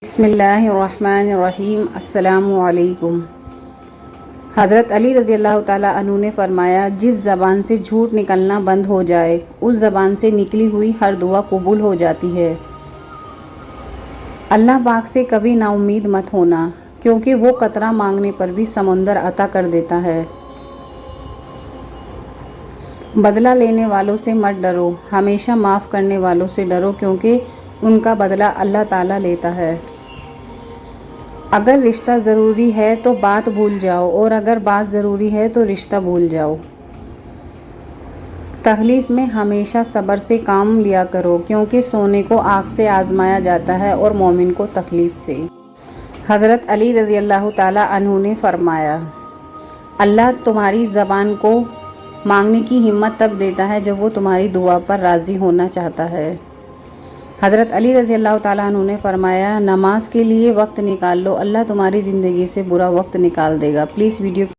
بسم اللہ الرحمن الرحیم۔ السلام علیکم۔ حضرت علی رضی اللہ تعالیٰ عنہ نے فرمایا، جس زبان سے جھوٹ نکلنا بند ہو جائے اس زبان سے نکلی ہوئی ہر دعا قبول ہو جاتی ہے۔ اللہ پاک سے کبھی نا امید مت ہونا، کیونکہ وہ قطرہ مانگنے پر بھی سمندر عطا کر دیتا ہے۔ بدلہ لینے والوں سے مت ڈرو، ہمیشہ معاف کرنے والوں سے ڈرو، کیونکہ ان کا بدلہ اللہ تعالیٰ لیتا ہے۔ اگر رشتہ ضروری ہے تو بات بھول جاؤ، اور اگر بات ضروری ہے تو رشتہ بھول جاؤ۔ تکلیف میں ہمیشہ صبر سے کام لیا کرو، کیونکہ سونے کو آگ سے آزمایا جاتا ہے اور مومن کو تکلیف سے۔ حضرت علی رضی اللہ تعالیٰ عنہ نے فرمایا، اللہ تمہاری زبان کو مانگنے کی ہمت تب دیتا ہے جب وہ تمہاری دعا پر راضی ہونا چاہتا ہے۔ حضرت علی رضی اللہ تعالیٰ عنہ نے فرمایا، نماز کے لیے وقت نکال لو، اللہ تمہاری زندگی سے برا وقت نکال دے گا۔ Please video